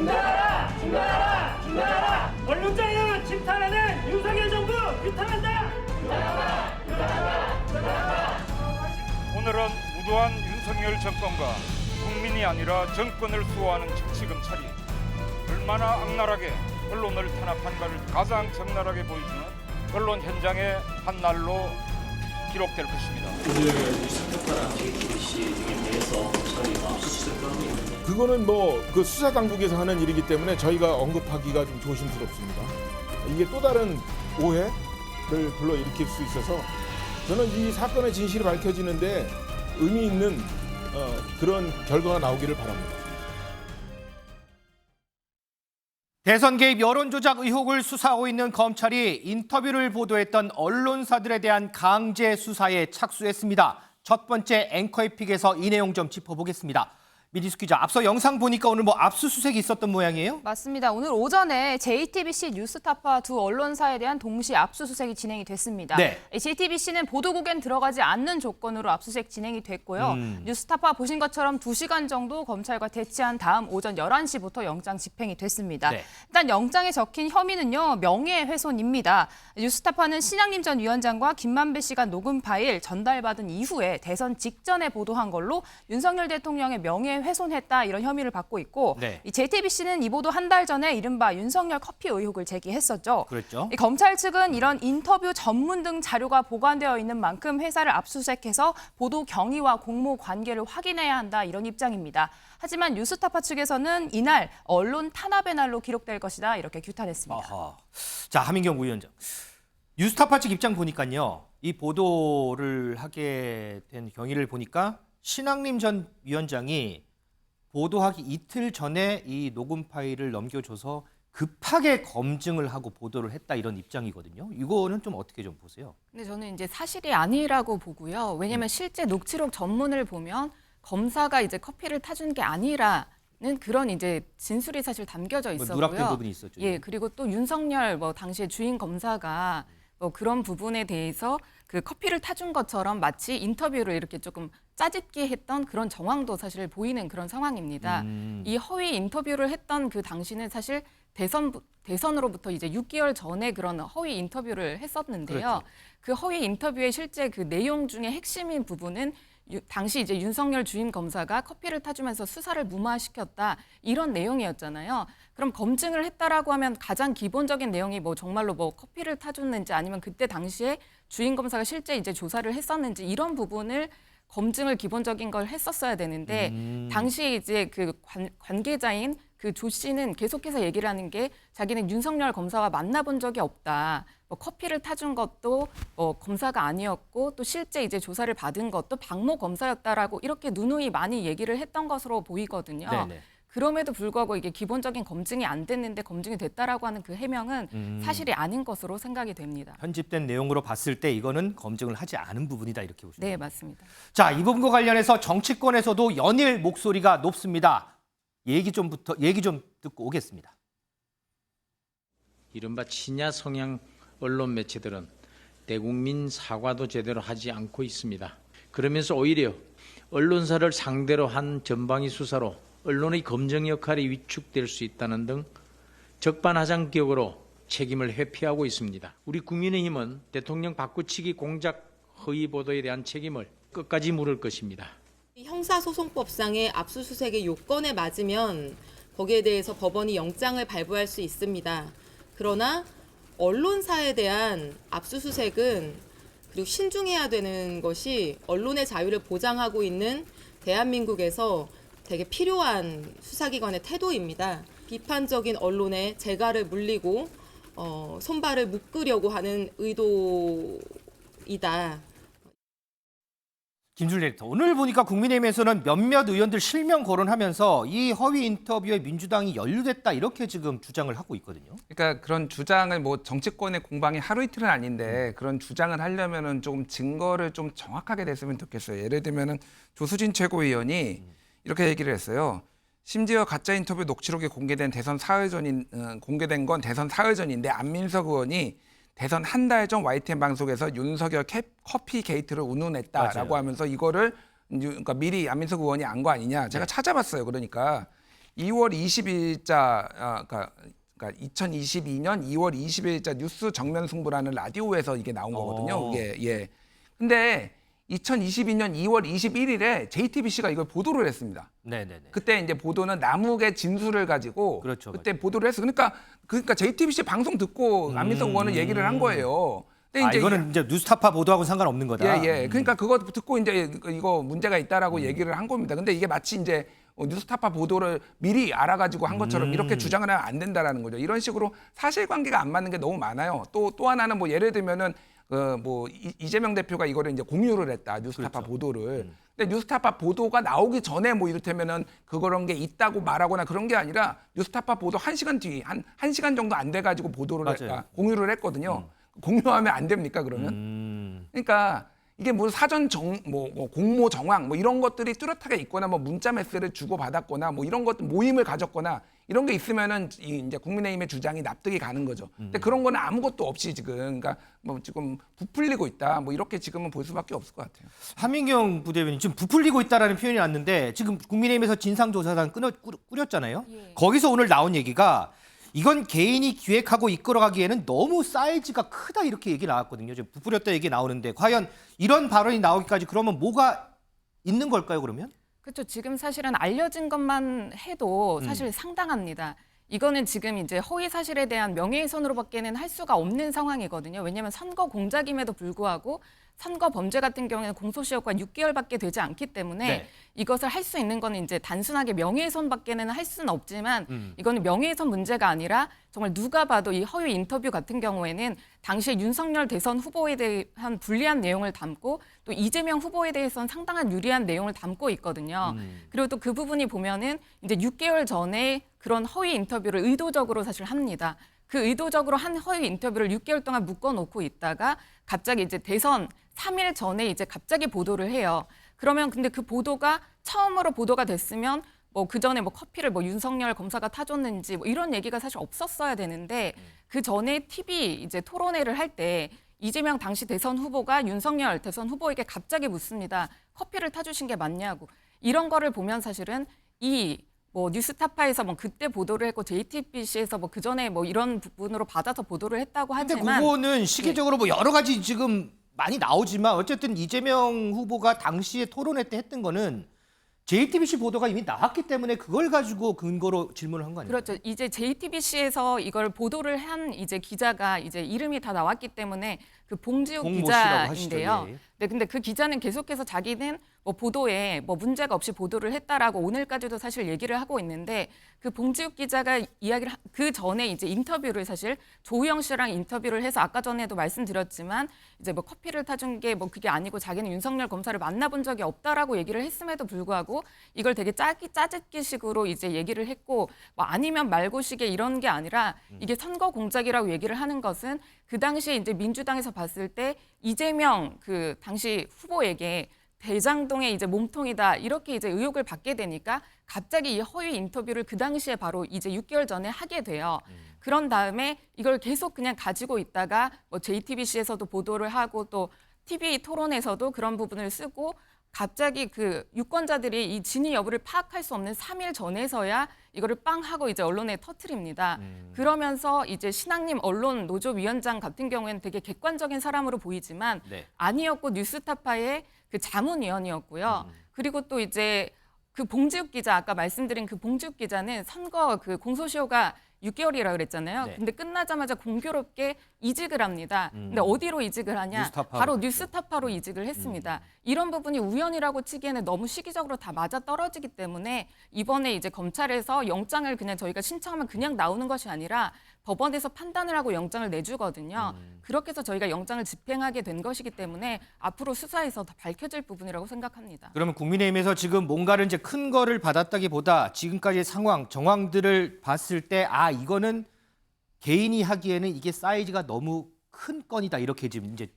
중단하라! 중단하라! 중단하라! 언론 자유 침탈하는 윤석열 정부 규탄한다! 오늘은 무도한 윤석열 정권과 국민이 아니라 정권을 수호하는 정치검찰이 얼마나 악랄하게 언론을 탄압한가를 가장 적나라하게 보여주는 언론 현장의 한 날로 기록될 것입니다. 오늘 뉴스타파랑 JTBC 등에 대해서 저희가 압수수색을 하고 있는데 그거는 뭐 그 수사 당국에서 하는 일이기 때문에 저희가 언급하기가 좀 조심스럽습니다. 이게 또 다른 오해를 불러일으킬 수 있어서 저는 이 사건의 진실이 밝혀지는데 의미 있는 그런 결과가 나오기를 바랍니다. 대선 개입 여론조작 의혹을 수사하고 있는 검찰이 인터뷰를 보도했던 언론사들에 대한 강제 수사에 착수했습니다. 첫 번째 앵커의 픽에서 이 내용 좀 짚어보겠습니다. 미디수 기자, 앞서 영상 보니까 오늘 뭐 압수수색이 있었던 모양이에요? 맞습니다. 오늘 오전에 JTBC 뉴스타파 두 언론사에 대한 동시 압수수색이 진행이 됐습니다. 네. JTBC는 보도국엔 들어가지 않는 조건으로 압수수색 진행이 됐고요. 뉴스타파 보신 것처럼 2시간 정도 검찰과 대치한 다음 오전 11시부터 영장 집행이 됐습니다. 네. 일단 영장에 적힌 혐의는요, 명예훼손입니다. 뉴스타파는 신양림 전 위원장과 김만배 씨가 녹음 파일 전달받은 이후에 대선 직전에 보도한 걸로 윤석열 대통령의 명예훼손했다 이런 혐의를 받고 있고, 네. 이 JTBC는 이 보도 한 달 전에 이른바 윤석열 커피 의혹을 제기했었죠. 그랬죠. 이 검찰 측은 이런 인터뷰 전문 등 자료가 보관되어 있는 만큼 회사를 압수수색해서 보도 경위와 공모 관계를 확인해야 한다 이런 입장입니다. 하지만 뉴스타파 측에서는 이날 언론 탄압의 날로 기록될 것이다 이렇게 규탄했습니다. 아하. 자, 하민경 부위원장. 뉴스타파 측 입장 보니까요. 이 보도를 하게 된 경위를 보니까 신학림 전 위원장이 보도하기 이틀 전에 이 녹음 파일을 넘겨줘서 급하게 검증을 하고 보도를 했다 이런 입장이거든요. 이거는 좀 어떻게 좀 보세요? 근데 저는 이제 사실이 아니라고 보고요. 왜냐하면 실제 녹취록 전문을 보면 검사가 이제 커피를 타준 게 아니라는 그런 이제 진술이 사실 담겨져 있었고요. 누락된 부분이 있었죠. 예, 그리고 또 윤석열 당시에 주인 검사가 그런 부분에 대해서 그 커피를 타준 것처럼 마치 인터뷰를 이렇게 조금 짜집기 했던 그런 정황도 사실 보이는 그런 상황입니다. 이 허위 인터뷰를 했던 그 당시는 사실 대선으로부터 이제 6개월 전에 그런 허위 인터뷰를 했었는데요. 그렇죠. 그 허위 인터뷰의 실제 그 내용 중에 핵심인 부분은 당시 이제 윤석열 주임 검사가 커피를 타주면서 수사를 무마시켰다 이런 내용이었잖아요. 그럼 검증을 했다라고 하면 가장 기본적인 내용이 정말로 커피를 타줬는지 아니면 그때 당시에 주임 검사가 실제 이제 조사를 했었는지 이런 부분을 검증을 기본적인 걸 했었어야 되는데 당시에 이제 그 관계자인 그 조 씨는 계속해서 얘기를 하는 게 자기는 윤석열 검사와 만나본 적이 없다. 커피를 타준 것도 검사가 아니었고 또 실제 이제 조사를 받은 것도 박모 검사였다라고 이렇게 누누이 많이 얘기를 했던 것으로 보이거든요. 네네. 그럼에도 불구하고 이게 기본적인 검증이 안 됐는데 검증이 됐다라고 하는 그 해명은 사실이 아닌 것으로 생각이 됩니다. 편집된 내용으로 봤을 때 이거는 검증을 하지 않은 부분이다 이렇게 보시면 네, 됩니다. 맞습니다. 자, 이 부분과 관련해서 정치권에서도 연일 목소리가 높습니다. 얘기 좀 듣고 오겠습니다. 이른바 친야 성향 언론 매체들은 대국민 사과도 제대로 하지 않고 있습니다. 그러면서 오히려 언론사를 상대로 한 전방위 수사로 언론의 검증 역할이 위축될 수 있다는 등 적반하장격으로 책임을 회피하고 있습니다. 우리 국민의힘은 대통령 바꾸치기 공작 허위 보도에 대한 책임을 끝까지 물을 것입니다. 형사소송법상의 압수수색의 요건에 맞으면 거기에 대해서 법원이 영장을 발부할 수 있습니다. 그러나 언론사에 대한 압수수색은 그리고 신중해야 되는 것이 언론의 자유를 보장하고 있는 대한민국에서 되게 필요한 수사기관의 태도입니다. 비판적인 언론에 재갈을 물리고 손발을 묶으려고 하는 의도이다. 김준일 에디터, 오늘 보니까 국민의힘에서는 몇몇 의원들 실명 거론하면서 이 허위 인터뷰에 민주당이 연루됐다 이렇게 지금 주장을 하고 있거든요. 그러니까 그런 주장을 정치권의 공방이 하루 이틀은 아닌데 그런 주장을 하려면은 조금 증거를 좀 정확하게 냈으면 좋겠어요. 예를 들면은 조수진 최고위원이 이렇게 얘기를 했어요. 심지어 가짜 인터뷰 녹취록이 공개된 공개된 건 대선 사흘전인데 안민석 의원이 대선 한 달 전 YTN 방송에서 윤석열 커피 게이트를 운운했다라고 맞아요. 하면서 이거를 그러니까 미리 안민석 의원이 안 거 아니냐. 제가 찾아봤어요. 그러니까 2월 20일자 그러니까 2022년 2월 20일자 뉴스 정면 승부라는 라디오에서 이게 나온 거거든요. 예. 근데 2022년 2월 21일에 JTBC가 이걸 보도를 했습니다. 네네네. 그때 이제 보도는 남욱의 진술을 가지고 그렇죠, 그때 보도를 했어. 그러니까 JTBC 방송 듣고 안민석 의원은 얘기를 한 거예요. 근데 이거는 이제 뉴스타파 보도하고 상관없는 거다. 예. 그러니까 그거 듣고 이제 이거 문제가 있다라고 얘기를 한 겁니다. 근데 이게 마치 이제 뉴스타파 보도를 미리 알아가지고 한 것처럼 이렇게 주장을 하면 안 된다라는 거죠. 이런 식으로 사실관계가 안 맞는 게 너무 많아요. 또 하나는 뭐 예를 들면은 이재명 대표가 이거를 이제 공유를 했다 뉴스타파 그렇죠. 보도를. 근데 뉴스타파 보도가 나오기 전에 뭐 이를테면은 그런 게 있다고 말하거나 그런 게 아니라 뉴스타파 보도 1시간 뒤 한 1시간 정도 안 돼 가지고 보도를 공유를 했거든요. 공유하면 안 됩니까 그러면? 그러니까 이게 뭐 사전 공모 정황 뭐 이런 것들이 뚜렷하게 있거나 뭐 문자 메시지를 주고 받았거나 뭐 이런 것들 모임을 가졌거나 이런 게 있으면은 이제 국민의힘의 주장이 납득이 가는 거죠. 근데 그런 거는 아무것도 없이 지금 그러니까 뭐 지금 부풀리고 있다 뭐 이렇게 지금은 볼 수밖에 없을 것 같아요. 하민경 부대변인 지금 부풀리고 있다라는 표현이 왔는데 지금 국민의힘에서 진상조사단 꾸렸잖아요. 거기서 오늘 나온 얘기가 이건 개인이 기획하고 이끌어가기에는 너무 사이즈가 크다 이렇게 얘기 나왔거든요. 지금 부풀렸다 얘기 나오는데 과연 이런 발언이 나오기까지 그러면 뭐가 있는 걸까요, 그러면? 그렇죠. 지금 사실은 알려진 것만 해도 사실 상당합니다. 이거는 지금 이제 허위 사실에 대한 명예훼손으로밖에는 할 수가 없는 상황이거든요. 왜냐하면 선거 공작임에도 불구하고 선거 범죄 같은 경우에는 공소시효가 6개월밖에 되지 않기 때문에 이것을 할 수 있는 거는 이제 단순하게 명예훼손밖에는 할 수는 없지만 이거는 명예훼손 문제가 아니라 정말 누가 봐도 이 허위 인터뷰 같은 경우에는 당시에 윤석열 대선 후보에 대한 불리한 내용을 담고 또 이재명 후보에 대해서는 상당한 유리한 내용을 담고 있거든요. 그리고 또 그 부분이 보면은 이제 6개월 전에 그런 허위 인터뷰를 의도적으로 사실 합니다. 그 의도적으로 한 허위 인터뷰를 6개월 동안 묶어놓고 있다가 갑자기 이제 대선 3일 전에 이제 갑자기 보도를 해요. 그러면 근데 그 보도가 처음으로 보도가 됐으면 뭐 그 전에 뭐 커피를 뭐 윤석열 검사가 타줬는지 뭐 이런 얘기가 사실 없었어야 되는데 그 전에 TV 이제 토론회를 할 때 이재명 당시 대선 후보가 윤석열 대선 후보에게 갑자기 묻습니다. 커피를 타주신 게 맞냐고. 이런 거를 보면 사실은 뭐 뉴스타파에서 뭐 그때 보도를 했고 JTBC에서 뭐 그 전에 뭐 이런 부분으로 받아서 보도를 했다고 근데 하지만 그거는 시기적으로 뭐 여러 가지 지금 많이 나오지만 어쨌든 이재명 후보가 당시에 토론회 때 했던 거는 JTBC 보도가 이미 나왔기 때문에 그걸 가지고 근거로 질문을 한 거 아니에요? 그렇죠. 이제 JTBC에서 이걸 보도를 한 이제 기자가 이제 이름이 다 나왔기 때문에 그 봉지욱 기자인데요. 네, 근데 그 기자는 계속해서 자기는 뭐 보도에 뭐 문제가 없이 보도를 했다라고 오늘까지도 사실 얘기를 하고 있는데 그 봉지욱 기자가 그 전에 이제 인터뷰를 사실 조우영 씨랑 인터뷰를 해서 아까 전에도 말씀드렸지만 이제 뭐 커피를 타준 게 뭐 그게 아니고 자기는 윤석열 검사를 만나본 적이 없다라고 얘기를 했음에도 불구하고 이걸 되게 짜깁기식으로 이제 얘기를 했고 뭐 아니면 말고식의 이런 게 아니라 이게 선거 공작이라고 얘기를 하는 것은 그 당시에 이제 민주당에서 봤을 때 이재명 그 당시 후보에게 대장동의 이제 몸통이다 이렇게 이제 의혹을 받게 되니까 갑자기 이 허위 인터뷰를 그 당시에 바로 이제 6개월 전에 하게 돼요. 그런 다음에 이걸 계속 그냥 가지고 있다가 뭐 JTBC에서도 보도를 하고 또 TV 토론에서도 그런 부분을 쓰고 갑자기 그 유권자들이 이 진위 여부를 파악할 수 없는 3일 전에서야 이거를 빵 하고 이제 언론에 터뜨립니다. 그러면서 이제 신학님 언론 노조 위원장 같은 경우에는 되게 객관적인 사람으로 보이지만 아니었고 뉴스타파의 그 자문위원이었고요. 그리고 또 이제 그 봉지욱 기자 아까 말씀드린 그 봉지욱 기자는 선거 그 공소시효가 6개월이라 그랬잖아요. 근데 끝나자마자 공교롭게 이직을 합니다. 근데 어디로 이직을 하냐? 바로 뉴스타파로 이직을 했습니다. 이런 부분이 우연이라고 치기에는 너무 시기적으로 다 맞아 떨어지기 때문에 이번에 이제 검찰에서 영장을 그냥 저희가 신청하면 그냥 나오는 것이 아니라 법원에서 판단을 하고 영장을 내주거든요. 그렇게 해서 저희가 영장을 집행하게 된 것이기 때문에 앞으로 수사에서 더 밝혀질 부분이라고 생각합니다. 그러면 국민의힘에서 지금 뭔가를 이제 큰 거를 받았다기보다 지금까지의 상황, 정황들을 봤을 때 이거는 개인이 하기에는 이게 사이즈가 너무 큰 건이다 이렇게 지금 이제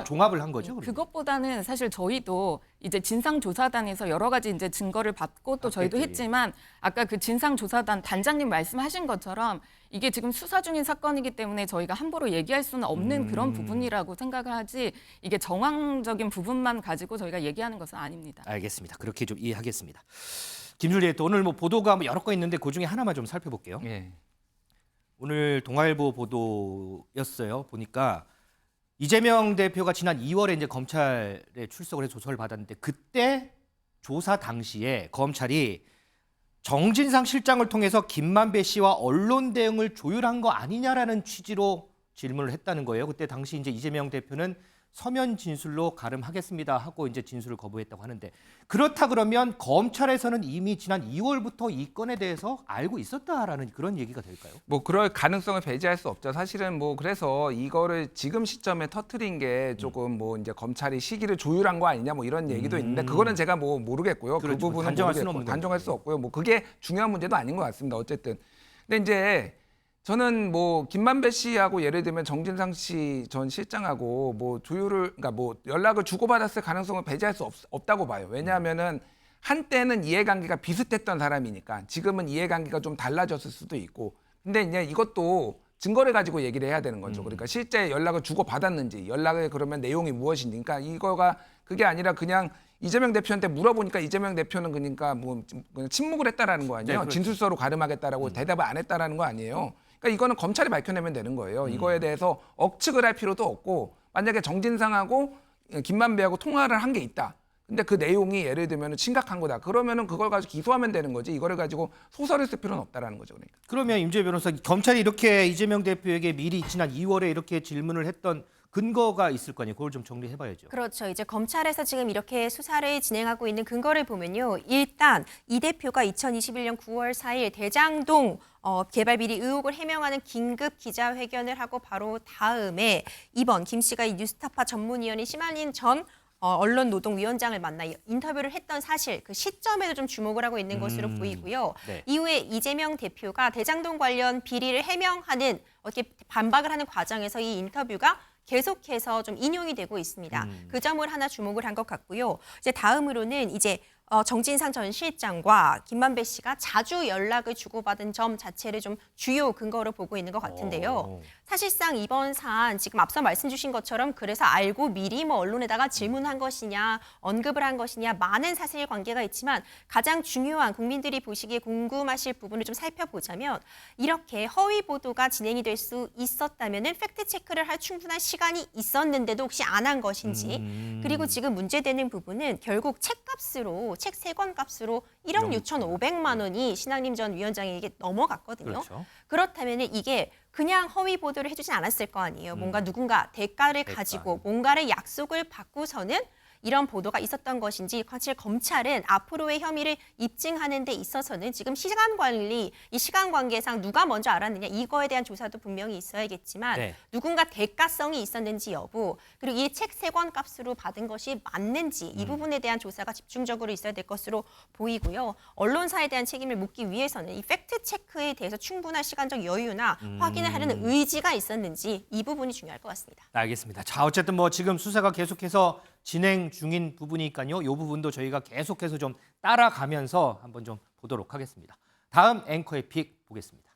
종합을 한 거죠. 그러면? 그것보다는 사실 저희도 이제 진상조사단에서 여러 가지 이제 증거를 받고 또 저희도 했지만 아까 그 진상조사단 단장님 말씀하신 것처럼 이게 지금 수사 중인 사건이기 때문에 저희가 함부로 얘기할 수는 없는 그런 부분이라고 생각을 하지 이게 정황적인 부분만 가지고 저희가 얘기하는 것은 아닙니다. 알겠습니다. 그렇게 좀 이해하겠습니다. 김준리 또 오늘 뭐 보도가 뭐 여러 거 있는데 그 중에 하나만 좀 살펴볼게요. 예. 오늘 동아일보 보도였어요. 보니까 이재명 대표가 지난 2월에 이제 검찰에 출석을 해서 조사를 받았는데 그때 조사 당시에 검찰이 정진상 실장을 통해서 김만배 씨와 언론 대응을 조율한 거 아니냐라는 취지로 질문을 했다는 거예요. 그때 당시 이제 이재명 대표는 서면 진술로 가름하겠습니다 하고 이제 진술을 거부했다고 하는데 그렇다 그러면 검찰에서는 이미 지난 2월부터 이 건에 대해서 알고 있었다라는 그런 얘기가 될까요? 뭐 그럴 가능성을 배제할 수 없죠. 사실은 뭐 그래서 이거를 지금 시점에 터트린 게 조금 뭐 이제 검찰이 시기를 조율한 거 아니냐 뭐 이런 얘기도 있는데 그거는 제가 뭐 모르겠고요. 그렇죠. 그 부분은 단정할 수는 모르겠고, 없는 단정할 수 없고요. 뭐 그게 중요한 문제도 아닌 것 같습니다. 어쨌든 근데 이제 저는 뭐 김만배 씨하고 예를 들면 정진상 씨 전 실장하고 뭐 조율을 그러니까 뭐 연락을 주고받았을 가능성을 배제할 수 없다고 봐요. 왜냐하면은 한때는 이해관계가 비슷했던 사람이니까 지금은 이해관계가 좀 달라졌을 수도 있고 근데 이제 이것도 증거를 가지고 얘기를 해야 되는 거죠. 그러니까 실제 연락을 주고받았는지 연락을 그러면 내용이 무엇인지 그러니까 이거가 그게 아니라 그냥 이재명 대표한테 물어보니까 이재명 대표는 그러니까 뭐 그냥 침묵을 했다라는 거 아니에요. 네, 그렇죠. 진술서로 가름하겠다라고 대답을 안 했다라는 거 아니에요. 그러니까 이거는 검찰이 밝혀내면 되는 거예요. 이거에 대해서 억측을 할 필요도 없고 만약에 정진상하고 김만배하고 통화를 한 게 있다. 근데 그 내용이 예를 들면 심각한 거다. 그러면은 그걸 가지고 기소하면 되는 거지. 이거를 가지고 소설을 쓸 필요는 없다라는 거죠. 그러니까. 그러면 임재 변호사 검찰이 이렇게 이재명 대표에게 미리 지난 2월에 이렇게 질문을 했던 근거가 있을 거 아니에요. 그걸 좀 정리해봐야죠. 그렇죠. 이제 검찰에서 지금 이렇게 수사를 진행하고 있는 근거를 보면요. 일단 이 대표가 2021년 9월 4일 대장동 개발 비리 의혹을 해명하는 긴급 기자회견을 하고 바로 다음에 이번 김 씨가 이 뉴스타파 전문위원인 심한림 전 언론노동위원장을 만나 인터뷰를 했던 사실 그 시점에도 좀 주목을 하고 있는 것으로 보이고요. 네. 이후에 이재명 대표가 대장동 관련 비리를 해명하는 어떻게 반박을 하는 과정에서 이 인터뷰가 계속해서 좀 인용이 되고 있습니다. 그 점을 하나 주목을 한 것 같고요. 이제 다음으로는 이제 정진상 전 실장과 김만배 씨가 자주 연락을 주고받은 점 자체를 좀 주요 근거로 보고 있는 것 같은데요. 사실상 이번 사안 지금 앞서 말씀 주신 것처럼 그래서 알고 미리 뭐 언론에다가 질문한 것이냐 언급을 한 것이냐 많은 사실관계가 있지만 가장 중요한 국민들이 보시기에 궁금하실 부분을 좀 살펴보자면 이렇게 허위 보도가 진행이 될 수 있었다면은 팩트 체크를 할 충분한 시간이 있었는데도 혹시 안 한 것인지 그리고 지금 문제되는 부분은 결국 책값으로 책 3권 값으로 1억 6,500만 원이 신학림 전 위원장에게 넘어갔거든요. 그렇죠. 그렇다면 이게 그냥 허위 보도를 해주진 않았을 거 아니에요. 뭔가 누군가 대가를 가지고 뭔가를 약속을 받고서는 이런 보도가 있었던 것인지 사실 검찰은 앞으로의 혐의를 입증하는 데 있어서는 지금 시간 관리, 이 시간 관계상 누가 먼저 알았느냐 이거에 대한 조사도 분명히 있어야겠지만 네. 누군가 대가성이 있었는지 여부 그리고 이 책 3권 값으로 받은 것이 맞는지 이 부분에 대한 조사가 집중적으로 있어야 될 것으로 보이고요. 언론사에 대한 책임을 묻기 위해서는 이 팩트 체크에 대해서 충분한 시간적 여유나 확인을 하려는 의지가 있었는지 이 부분이 중요할 것 같습니다. 알겠습니다. 자, 어쨌든 뭐 지금 수사가 계속해서 진행 중인 부분이니까요. 이 부분도 저희가 계속해서 좀 따라가면서 한번 좀 보도록 하겠습니다. 다음 앵커의 픽 보겠습니다.